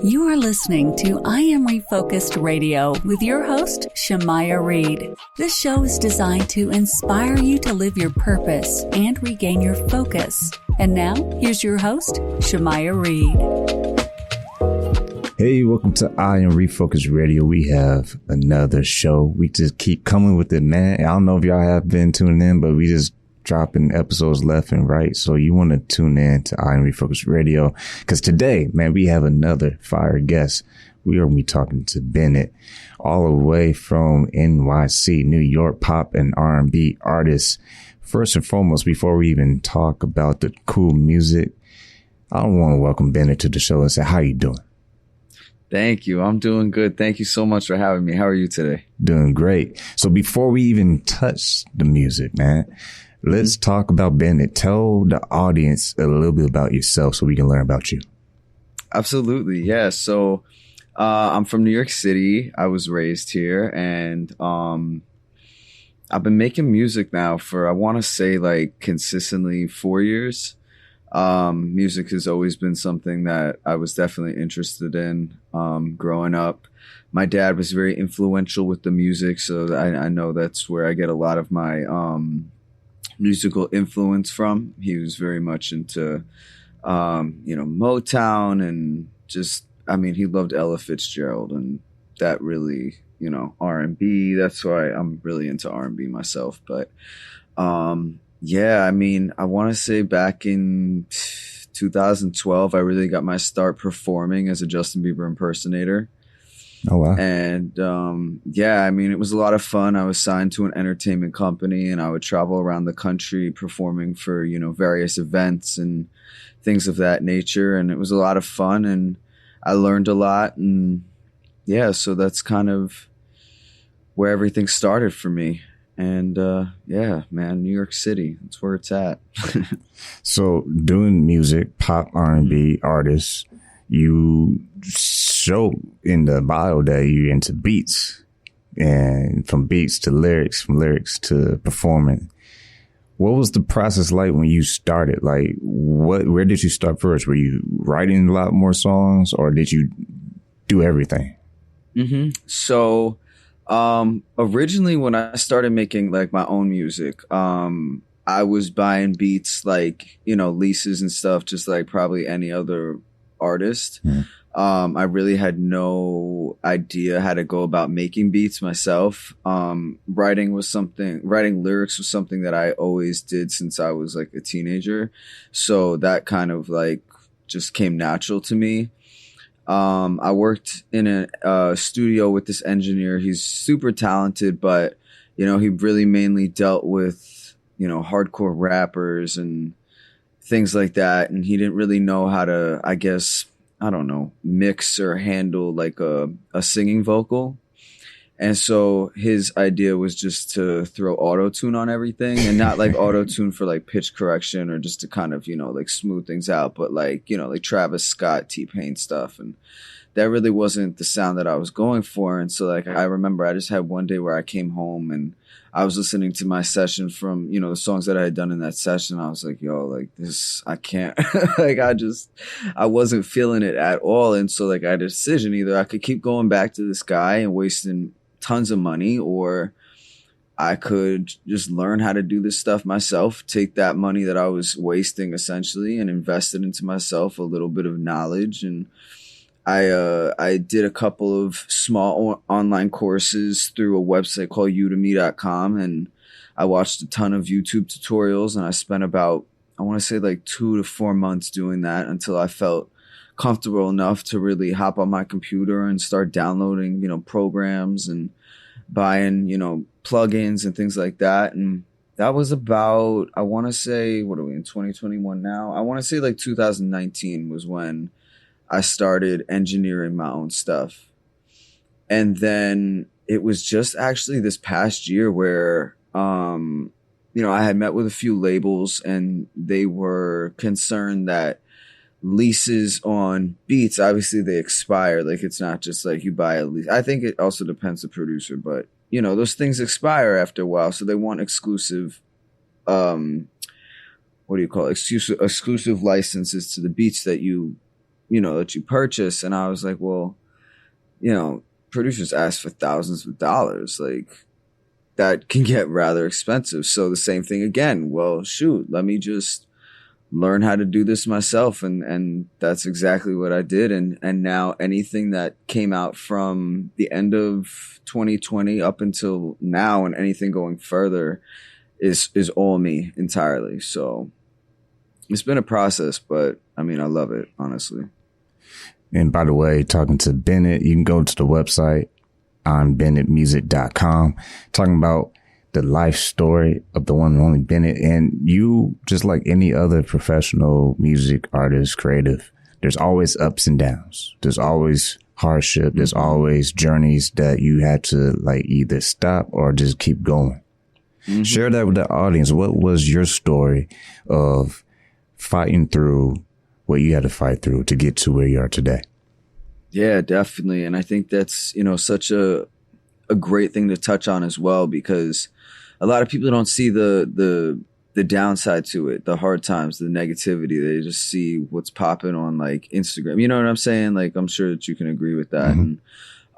You are listening to I Am Refocused Radio with your host, Shemaya Reed. This show is designed to inspire you to live your purpose and regain your focus. And now, here's your host, Shemaya Reed. Hey, welcome to I Am Refocused Radio. We have another show. We just keep coming with it, man. I don't know if y'all have been tuning in, but we just dropping episodes left and right. So you want to tune in to I Am Refocused Radio, because today, man, we have another fire guest. We are going to be talking to Bennett, all the way from NYC, New York, pop and R&B artist. First and foremost, before we even talk about the cool music, I want to welcome Bennett to the show and say, how you doing? Thank you. I'm doing good. Thank you so much for having me. How are you today? Doing great. So before we even touch the music, man, let's talk about Bennett. Tell the audience a little bit about yourself so we can learn about you. Absolutely. Yeah. So I'm from New York City. I was raised here, and I've been making music now for, I want to say, like consistently 4 years. Music has always been something that I was definitely interested in growing up. My dad was very influential with the music, so I know that's where I get a lot of my musical influence from. He was very much into Motown, and just, I mean, he loved Ella Fitzgerald, and that really, R&B. That's why I'm really into R&B myself. But yeah, I mean, I want to say back in 2012, I really got my start performing as a Justin Bieber impersonator. Oh, wow. And yeah, I mean, it was a lot of fun. I was signed to an entertainment company, and I would travel around the country performing for, various events and things of that nature. And it was a lot of fun, and I learned a lot. And yeah, so that's kind of where everything started for me. And yeah, man, New York City, that's where it's at. So doing music, pop R&B artists, you show in the bio that you're into beats, and from beats to lyrics, from lyrics to performing. What was the process like when you started? Like, where did you start first? Were you writing a lot more songs, or did you do everything? Mm-hmm. So originally when I started making like my own music, I was buying beats like, leases and stuff, just like probably any other artist. I really had no idea how to go about making beats myself. Writing lyrics was something that I always did since I was like a teenager. So that kind of like just came natural to me. I worked in a studio with this engineer. He's super talented, but, he really mainly dealt with, hardcore rappers and things like that. And he didn't really know how to, I guess, I don't know, mix or handle like a singing vocal. And so his idea was just to throw auto-tune on everything, and not like auto-tune for like pitch correction or just to kind of, like smooth things out, but like, like Travis Scott, T-Pain stuff. And that really wasn't the sound that I was going for. And so like, I remember I just had one day where I came home and I was listening to my session from, the songs that I had done in that session. I was like, yo, like this, I can't, like, I wasn't feeling it at all. And so like I had a decision: either I could keep going back to this guy and wasting tons of money, or I could just learn how to do this stuff myself, take that money that I was wasting essentially and invest it into myself, a little bit of knowledge. And I did a couple of small online courses through a website called udemy.com, and I watched a ton of YouTube tutorials, and I spent about, I want to say like 2 to 4 months doing that until I felt comfortable enough to really hop on my computer and start downloading, programs and buying, plugins and things like that. And that was about, I want to say, what are we in 2021 now? I want to say like 2019 was when I started engineering my own stuff. And then it was just actually this past year where, I had met with a few labels, and they were concerned that leases on beats, obviously they expire. Like, it's not just like you buy a lease. I think it also depends the producer, but those things expire after a while. So they want exclusive, exclusive licenses to the beats that you that you purchase. And I was like, well, producers ask for thousands of dollars. Like, that can get rather expensive. So the same thing again. Well, shoot, let me just learn how to do this myself. And that's exactly what I did. And now anything that came out from the end of 2020 up until now and anything going further is all me entirely. So it's been a process, but I mean, I love it, honestly. And by the way, talking to Bennett, you can go to the website on bennettmusic.com, talking about the life story of the one and only Bennett. And you, just like any other professional music artist, creative, there's always ups and downs. There's always hardship. There's always journeys that you had to like either stop or just keep going. Mm-hmm. Share that with the audience. What was your story of fighting through what you had to fight through to get to where you are today? Yeah, definitely. And I think that's, such a great thing to touch on as well, because a lot of people don't see the downside to it, the hard times, the negativity. They just see what's popping on like Instagram. You know what I'm saying? Like, I'm sure that you can agree with that. Mm-hmm.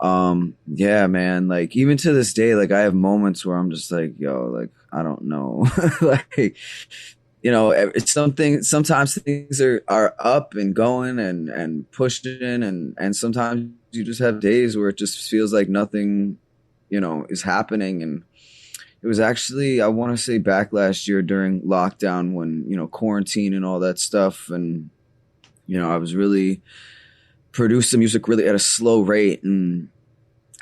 And yeah, man, like even to this day, like I have moments where I'm just like, yo, like, I don't know. Like, it's something, sometimes things are up and going and pushing and sometimes you just have days where it just feels like nothing, is happening. And it was actually, I want to say back last year during lockdown when, quarantine and all that stuff. And, I was really producing music really at a slow rate. And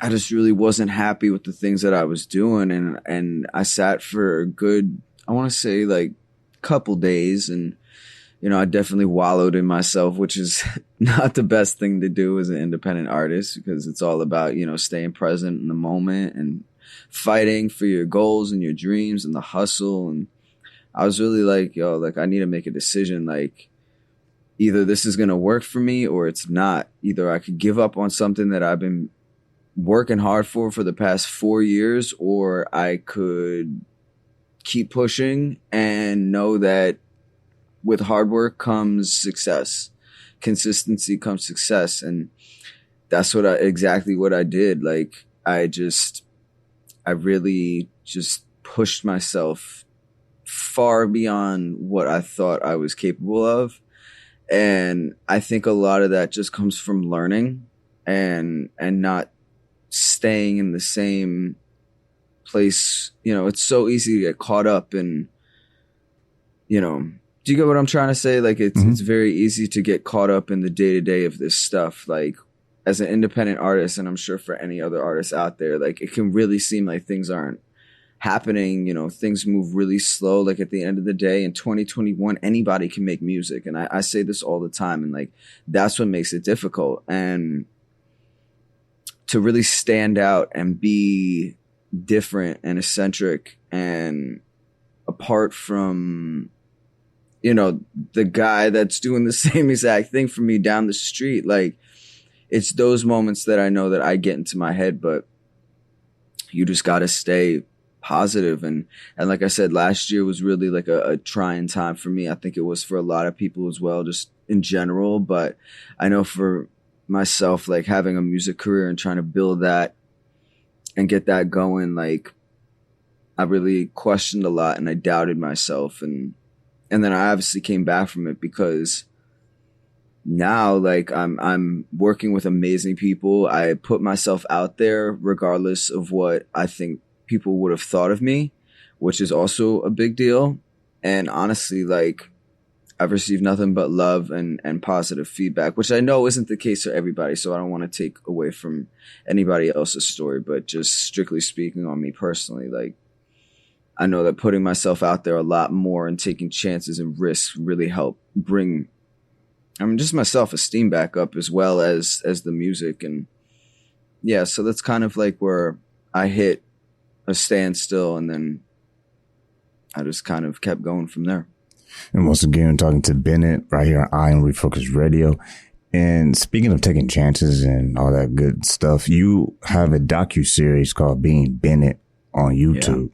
I just really wasn't happy with the things that I was doing. And I sat for a good, I want to say like couple days. And, I definitely wallowed in myself, which is not the best thing to do as an independent artist, because it's all about, staying present in the moment and fighting for your goals and your dreams and the hustle. And I was really like, yo, like I need to make a decision. Like either this is going to work for me or it's not. Either I could give up on something that I've been working hard for the past 4 years, or I could keep pushing and know that with hard work comes success. Consistency comes success. And that's exactly what I did. Like I really just pushed myself far beyond what I thought I was capable of. And I think a lot of that just comes from learning and not staying in the same place. It's so easy to get caught up in, do you get what I'm trying to say? Like it's very easy to get caught up in the day-to-day of this stuff. Like as an independent artist, and I'm sure for any other artists out there, like it can really seem like things aren't happening. Things move really slow. Like at the end of the day in 2021, anybody can make music. And I say this all the time. And like, that's what makes it difficult. And to really stand out and be different and eccentric and apart from, the guy that's doing the same exact thing for me down the street. Like it's those moments that I know that I get into my head, but you just got to stay positive. And like I said, last year was really like a trying time for me. I think it was for a lot of people as well, just in general. But I know for myself, like having a music career and trying to build that and get that going, like I really questioned a lot and I doubted myself. And then I obviously came back from it, because now like I'm working with amazing people. I put myself out there regardless of what I think people would have thought of me, which is also a big deal. And honestly, like I've received nothing but love and positive feedback, which I know isn't the case for everybody. So I don't want to take away from anybody else's story, but just strictly speaking on me personally, like I know that putting myself out there a lot more and taking chances and risks really help bring, just my self-esteem back up, as well as the music. And yeah, so that's kind of like where I hit a standstill, and then I just kind of kept going from there. And once again, talking to Bennett right here on I Am Refocused Radio. And speaking of taking chances and all that good stuff, you have a docuseries called Being Bennett on YouTube. Yeah.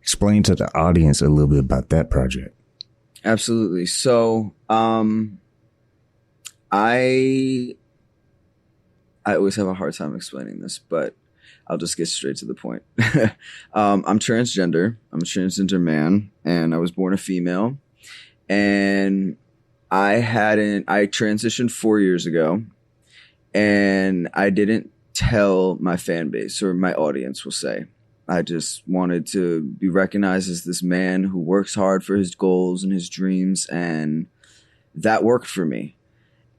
Explain to the audience a little bit about that project. Absolutely. So, I I always have a hard time explaining this, but I'll just get straight to the point. I'm transgender. I'm a transgender man, and I was born a female. And I transitioned 4 years ago, and I didn't tell my fan base, or my audience will say. I just wanted to be recognized as this man who works hard for his goals and his dreams, and that worked for me.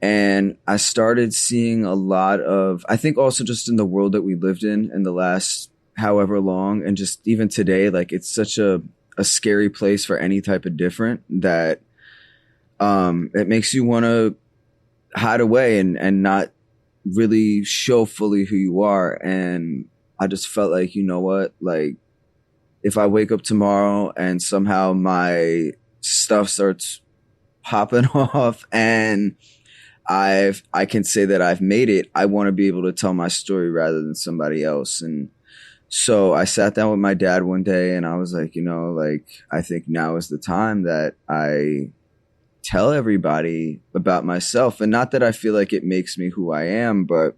And I started seeing a lot of, I think also just in the world that we lived in the last however long, and just even today, like it's such a scary place for any type of different that it makes you want to hide away and not really show fully who you are. And I just felt like, you know what, like if I wake up tomorrow and somehow my stuff starts popping off and I can say that I've made it, I want to be able to tell my story rather than somebody else. And so I sat down with my dad one day and I was like, you know, like, I think now is the time that I tell everybody about myself. And not that I feel like it makes me who I am, but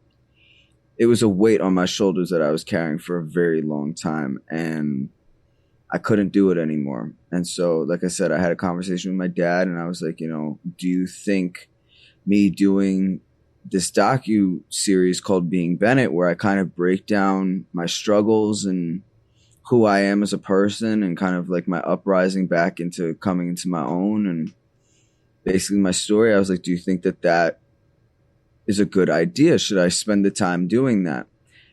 it was a weight on my shoulders that I was carrying for a very long time, and I couldn't do it anymore. And so, like I said, I had a conversation with my dad and I was like, you know, do you think me doing this docu-series called Being Bennett, where I kind of break down my struggles and who I am as a person and kind of like my uprising back into coming into my own and basically my story, I was like, do you think that that is a good idea? Should I spend the time doing that?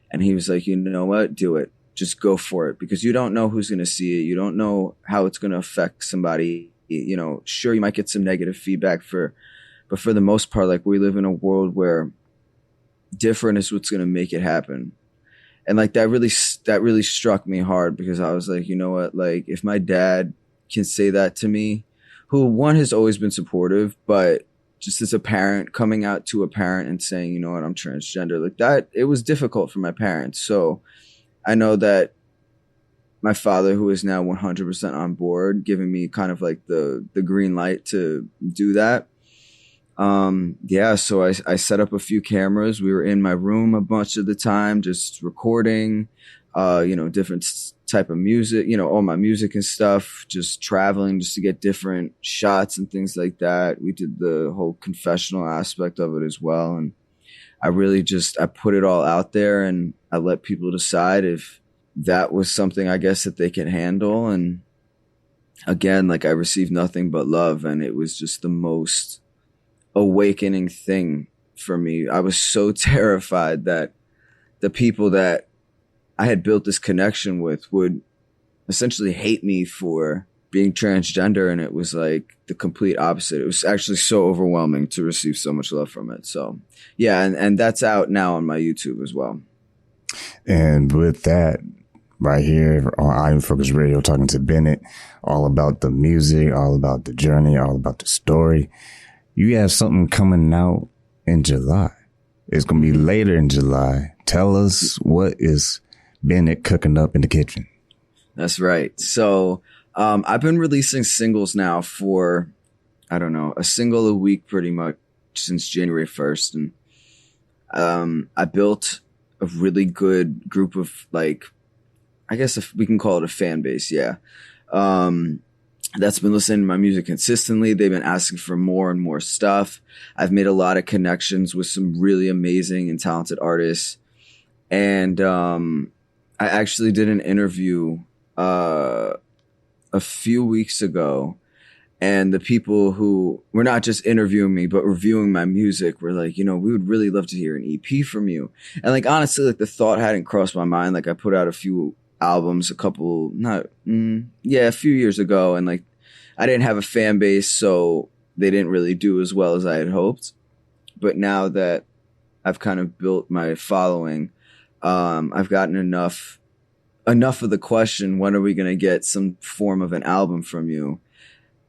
And he was like, you know what, do it. Just go for it, because you don't know who's going to see it. You don't know how it's going to affect somebody. You know, sure, you might get some negative feedback but for the most part, like, we live in a world where different is what's going to make it happen. And like that really struck me hard, because I was like, you know what, like if my dad can say that to me, who one has always been supportive, but just as a parent, coming out to a parent and saying, you know what, I'm transgender, like that, it was difficult for my parents. So I know that my father, who is now 100% on board, giving me kind of like the green light to do that. So I set up a few cameras. We were in my room a bunch of the time, just recording, different type of music, all my music and stuff, just traveling just to get different shots and things like that. We did the whole confessional aspect of it as well. And I put it all out there and I let people decide if that was something, I guess, that they can handle. And again, like, I received nothing but love, and it was just the most awakening thing for me. I was so terrified that the people that I had built this connection with would essentially hate me for being transgender, and it was like the complete opposite. It was actually so overwhelming to receive so much love from it. So yeah, and that's out now on my YouTube as well. And with that, right here on I Am Focused Radio, talking to Bennett, all about the music, all about the journey, all about the story. You have something coming out in July. It's going to be later in July. Tell us, what is Bennett cooking up in the kitchen? That's right. So I've been releasing singles now for, I don't know, a single a week pretty much since January 1st. And I built a really good group of, like, I guess if we can call it a fan base. Yeah. That's been listening to my music consistently. They've been asking for more and more stuff. I've made a lot of connections with some really amazing and talented artists. And I actually did an interview a few weeks ago. And the people who were not just interviewing me, but reviewing my music were like, we would really love to hear an EP from you. And like, honestly, like, the thought hadn't crossed my mind. Like, I put out a few albums a few years ago, and like, I didn't have a fan base, so they didn't really do as well as I had hoped. But now that I've kind of built my following, I've gotten enough of the question, when are we going to get some form of an album from you?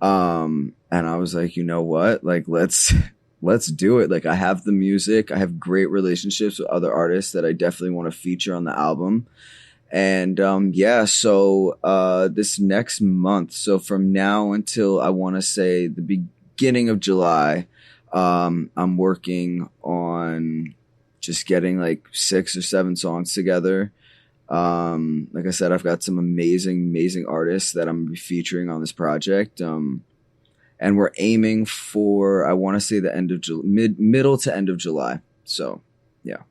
And I was like, you know what, like, let's do it. Like, I have the music, I have great relationships with other artists that I definitely want to feature on the album. And so this next month, so from now until I want to say the beginning of July, I'm working on just getting like 6 or 7 songs together. Like I said, I've got some amazing artists that I'm gonna be featuring on this project. And we're aiming for, I want to say the end of middle to end of July. So, yeah.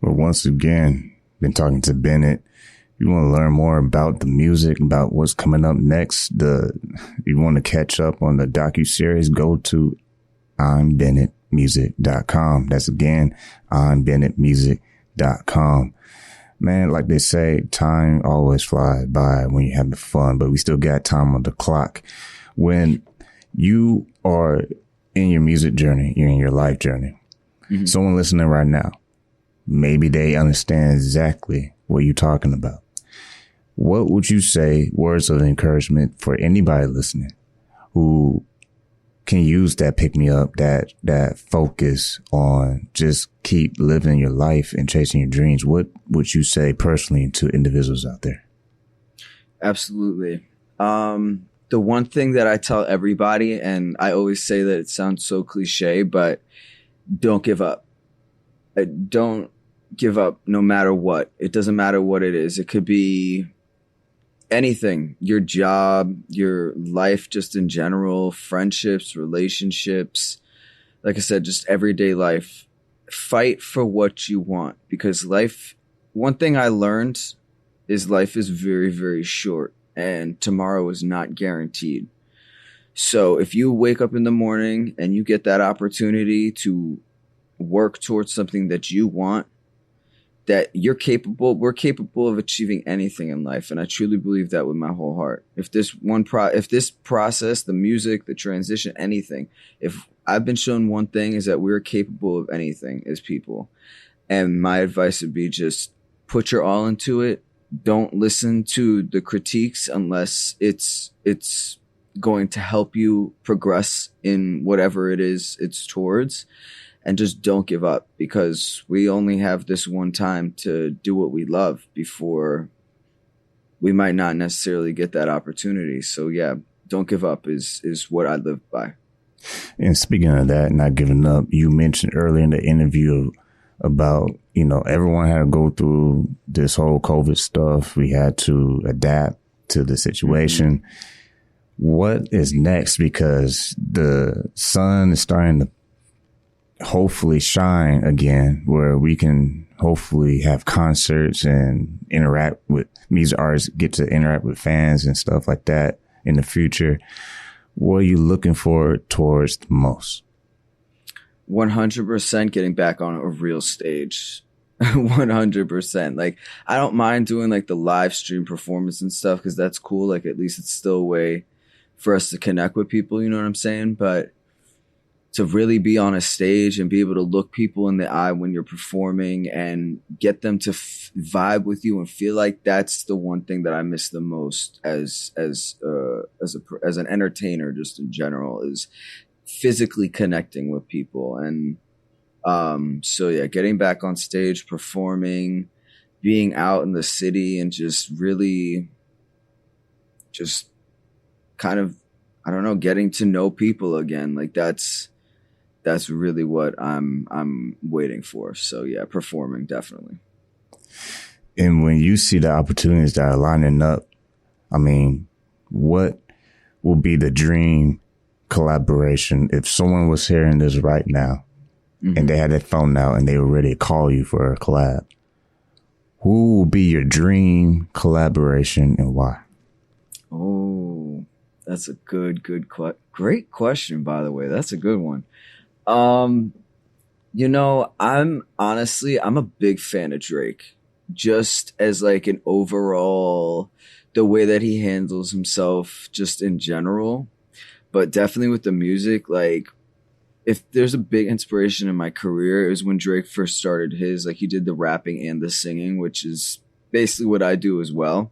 Well, once again, been talking to Bennett. You want to learn more about the music, about what's coming up next. You want to catch up on the docuseries, go to imbennettmusic.com. That's again, imbennettmusic.com. Man, like they say, time always flies by when you're having fun, but we still got time on the clock. When you are in your music journey, you're in your life journey. Mm-hmm. Someone listening right now, maybe they understand exactly what you're talking about. What would you say, words of encouragement for anybody listening who can use that pick me up, that focus on just keep living your life and chasing your dreams? What would you say personally to individuals out there? Absolutely. The one thing that I tell everybody, and I always say that it sounds so cliche, but don't give up. Don't give up no matter what. It doesn't matter what it is. It could be anything, your job, your life just in general, friendships, relationships. Like I said, just everyday life. Fight for what you want, because life, one thing I learned is life is very, very short and tomorrow is not guaranteed. So if you wake up in the morning and you get that opportunity to work towards something that you want, that we're capable of achieving anything in life. And I truly believe that with my whole heart. If this process, the music, the transition, anything, if I've been shown one thing, is that we're capable of anything as people. And my advice would be just put your all into it. Don't listen to the critiques unless it's going to help you progress in whatever it is it's towards. And just don't give up, because we only have this one time to do what we love before we might not necessarily get that opportunity. So yeah, don't give up is what I live by. And speaking of that, not giving up, you mentioned earlier in the interview about, everyone had to go through this whole COVID stuff. We had to adapt to the situation. Mm-hmm. What is next? Because the sun is starting to hopefully shine again, where we can hopefully have concerts and interact with music artists, get to interact with fans and stuff like that in the future. What are you looking forward towards the most? 100% getting back on a real stage. 100%. Like, I don't mind doing like the live stream performance and stuff, because that's cool. Like, at least it's still a way for us to connect with people, you know what I'm saying? But to really be on a stage and be able to look people in the eye when you're performing and get them to vibe with you and feel like, that's the one thing that I miss the most as an entertainer, just in general, is physically connecting with people. And so yeah, getting back on stage, performing, being out in the city, and just really just kind of, I don't know, getting to know people again. Like, that's really what I'm waiting for. So yeah, performing, definitely. And when you see the opportunities that are lining up, I mean, what will be the dream collaboration if someone was hearing this right now, mm-hmm. and they had their phone out and they were ready to call you for a collab? Who will be your dream collaboration and why? Oh, that's a great question, by the way. That's a good one. I'm a big fan of Drake, just as like an overall, the way that he handles himself just in general, but definitely with the music. Like, if there's a big inspiration in my career, it was when Drake first started his, like, he did the rapping and the singing, which is basically what I do as well.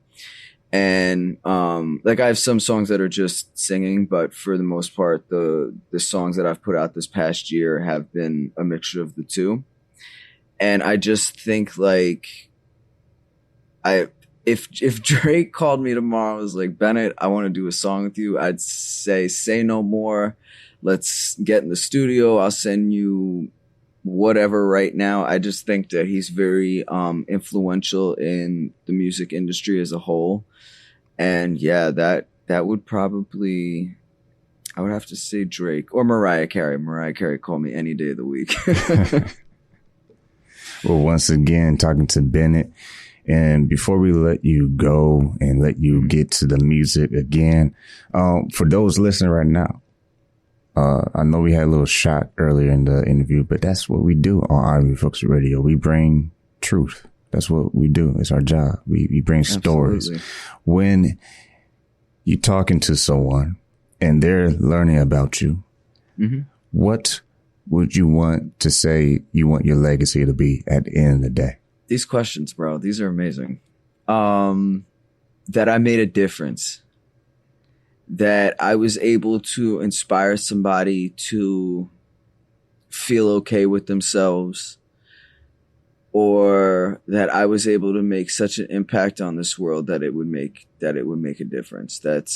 And like, I have some songs that are just singing, but for the most part, the songs that I've put out this past year have been a mixture of the two. And I just think, like, if Drake called me tomorrow and was like, Bennett, I want to do a song with you, I'd say no more. let's get in the studio. I'll send you whatever right now. I just think that he's very influential in the music industry as a whole. And yeah, that would probably, I would have to say Drake or Mariah Carey. Mariah Carey, call me any day of the week. Well, once again, talking to Bennett. And before we let you go and let you get to the music again, for those listening right now, I know we had a little shot earlier in the interview, but that's what we do on R&B Focus Radio. We bring truth. That's what we do. It's our job. We bring stories. Absolutely. When you're talking to someone and they're learning about you, what would you want to say you want your legacy to be at the end of the day? These questions, bro, these are amazing. That I made a difference. That I was able to inspire somebody to feel okay with themselves, or that I was able to make such an impact on this world that it would make a difference. That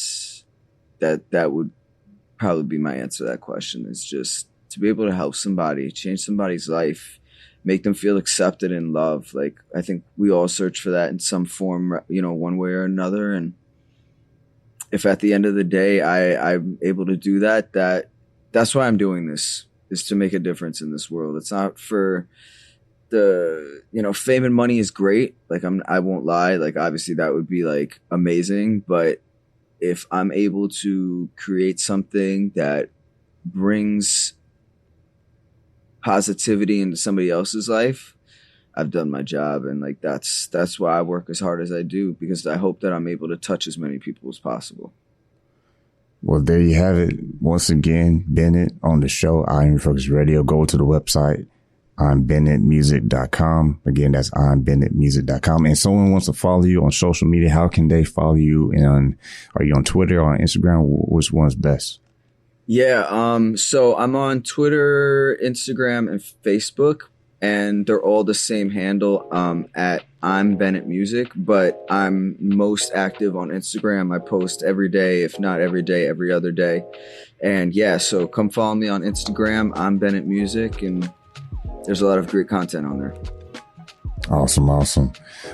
would probably be my answer to that question, is just to be able to help somebody, change somebody's life, make them feel accepted and loved. Like, I think we all search for that in some form, one way or another. And if at the end of the day I'm able to do that, that's why I'm doing this, is to make a difference in this world. It's not for the, fame and money is great. Like, I won't lie. Like, obviously that would be like amazing, but if I'm able to create something that brings positivity into somebody else's life, I've done my job. And like, that's why I work as hard as I do, because I hope that I'm able to touch as many people as possible. Well, there you have it. Once again, Bennett on the show, I'm Focus Radio. Go to the website, imbennettmusic.com. Again, that's imbennettmusic.com. And someone wants to follow you on social media, how can they follow you? And are you on Twitter or on Instagram? Which one's best? Yeah, so I'm on Twitter, Instagram, and Facebook, and they're all the same handle, at I'm Bennett Music, but I'm most active on Instagram. I post every day, if not every day, every other day. And yeah, so come follow me on Instagram, I'm Bennett Music, and there's a lot of great content on there. Awesome.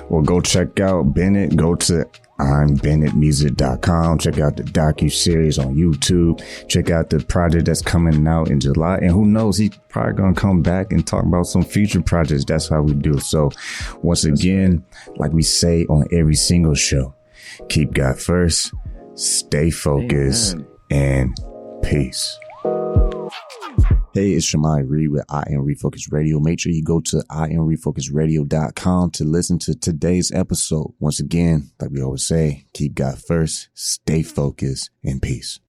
Well, go check out Bennett. Go to imbennettmusic.com. Check out the docu-series on YouTube. Check out the project that's coming out in July. And who knows, he's probably going to come back and talk about some future projects. That's how we do. So once again, like we say on every single show, keep God first, stay focused, and peace. Hey, it's Shemai Reed with I Am Refocus Radio. Make sure you go to IamRefocusRadio.com to listen to today's episode. Once again, like we always say, keep God first, stay focused, and peace.